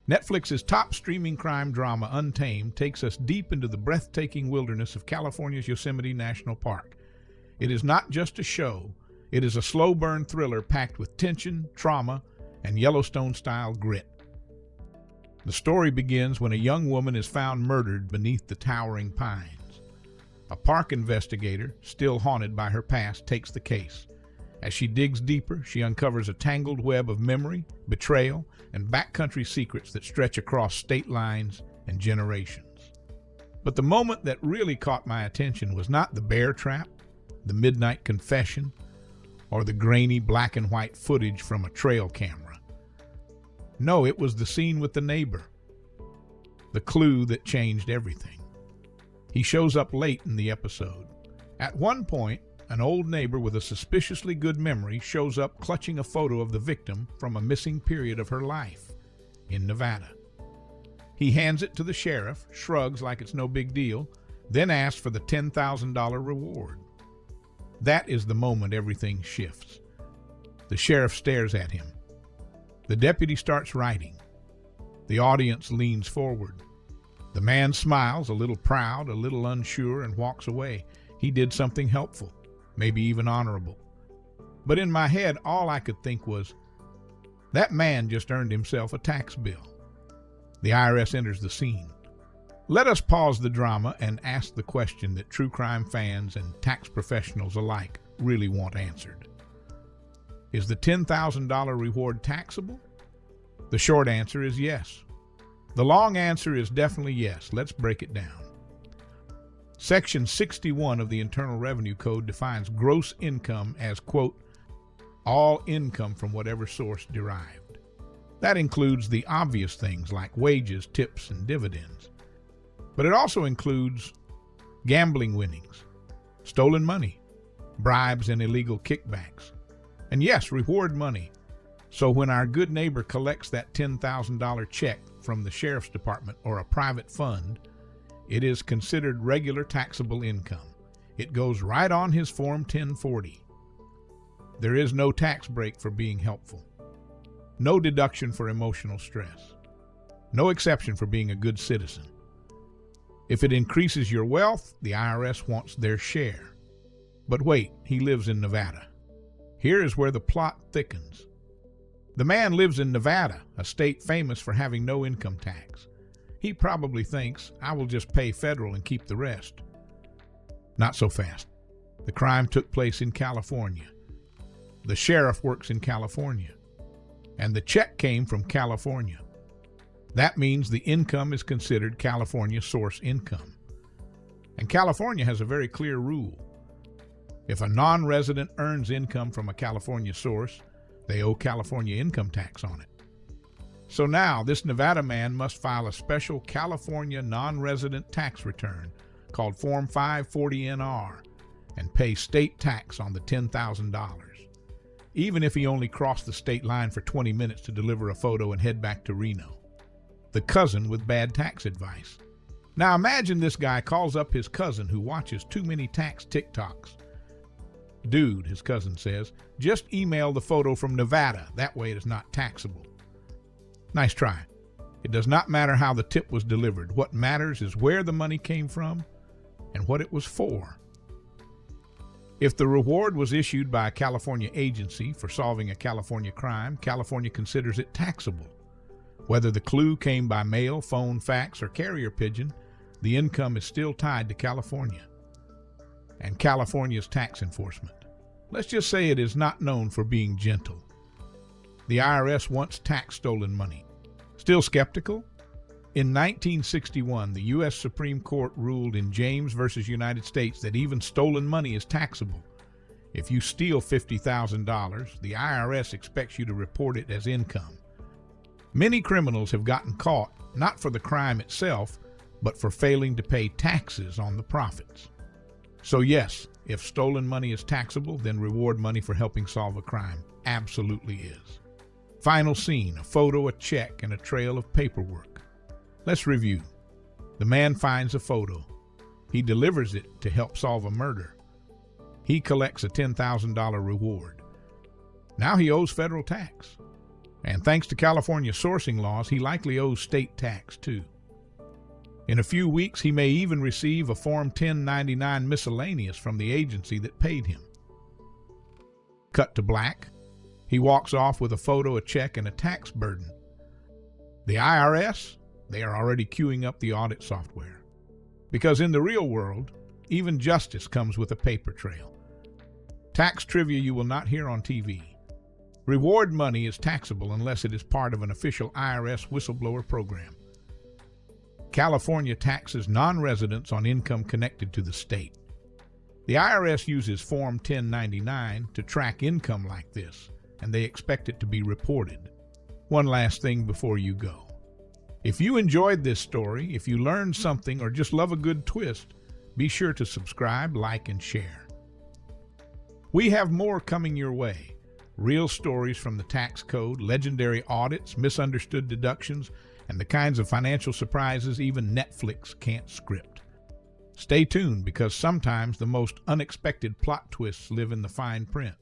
Netflix's top streaming crime drama, Untamed, takes us deep into the breathtaking wilderness of California's Yosemite National Park. It is not just a show, it is a slow-burn thriller packed with tension, trauma, and Yellowstone-style grit. The story begins when a young woman is found murdered beneath the towering pines. A park investigator, still haunted by her past, takes the case. As she digs deeper, she uncovers a tangled web of memory, betrayal, and backcountry secrets that stretch across state lines and generations. But the moment that really caught my attention was not the bear trap, the midnight confession, or the grainy black and white footage from a trail camera. No, it was the scene with the neighbor, the clue that changed everything. He shows up late in the episode. At one point, an old neighbor with a suspiciously good memory shows up clutching a photo of the victim from a missing period of her life in Nevada. He hands it to the sheriff, shrugs like it's no big deal, then asks for the $10,000 reward. That is the moment everything shifts. The sheriff stares at him. The deputy starts writing. The audience leans forward. The man smiles, a little proud, a little unsure, and walks away. He did something helpful, maybe even honorable. But in my head, all I could think was, that man just earned himself a tax bill. The IRS enters the scene. Let us pause the drama and ask the question that true crime fans and tax professionals alike really want answered. Is the $10,000 reward taxable? The short answer is yes. The long answer is definitely yes. Let's break it down. Section 61 of the Internal Revenue Code defines gross income as, quote, all income from whatever source derived. That includes the obvious things like wages, tips, and dividends. But it also includes gambling winnings, stolen money, bribes and illegal kickbacks, and yes, reward money. So when our good neighbor collects that $10,000 check from the sheriff's department or a private fund, it is considered regular taxable income. It goes right on his Form 1040. There is no tax break for being helpful. No deduction for emotional stress. No exception for being a good citizen. If it increases your wealth, the IRS wants their share. But wait, he lives in Nevada. Here is where the plot thickens. The man lives in Nevada, a state famous for having no income tax. He probably thinks, I will just pay federal and keep the rest. Not so fast. The crime took place in California. The sheriff works in California. And the check came from California. That means the income is considered California source income. And California has a very clear rule. If a non-resident earns income from a California source, they owe California income tax on it. So now, this Nevada man must file a special California non-resident tax return called Form 540NR and pay state tax on the $10,000, even if he only crossed the state line for 20 minutes to deliver a photo and head back to Reno. The cousin with bad tax advice. Now imagine this guy calls up his cousin who watches too many tax TikToks. Dude, his cousin says, just email the photo from Nevada, that way it is not taxable. Nice try. It does not matter how the tip was delivered. What matters is where the money came from and what it was for. If the reward was issued by a California agency for solving a California crime, California considers it taxable. Whether the clue came by mail, phone, fax, or carrier pigeon, the income is still tied to California and California's tax enforcement. Let's just say it is not known for being gentle. The IRS wants tax stolen money. Still skeptical? In 1961, the U.S. Supreme Court ruled in James v. United States that even stolen money is taxable. If you steal $50,000, the IRS expects you to report it as income. Many criminals have gotten caught, not for the crime itself, but for failing to pay taxes on the profits. So yes, if stolen money is taxable, then reward money for helping solve a crime absolutely is. Final scene, a photo, a check, and a trail of paperwork. Let's review. The man finds a photo. He delivers it to help solve a murder. He collects a $10,000 reward. Now he owes federal tax. And thanks to California sourcing laws, he likely owes state tax too. In a few weeks, he may even receive a Form 1099 miscellaneous from the agency that paid him. Cut to black. He walks off with a photo, a check, and a tax burden. The IRS, they are already queuing up the audit software. Because in the real world, even justice comes with a paper trail. Tax trivia you will not hear on TV. Reward money is taxable unless it is part of an official IRS whistleblower program. California taxes non-residents on income connected to the state. The IRS uses Form 1099 to track income like this, and they expect it to be reported. One last thing before you go. If you enjoyed this story, if you learned something, or just love a good twist, be sure to subscribe, like, and share. We have more coming your way. Real stories from the tax code, legendary audits, misunderstood deductions, and the kinds of financial surprises even Netflix can't script. Stay tuned, because sometimes the most unexpected plot twists live in the fine print.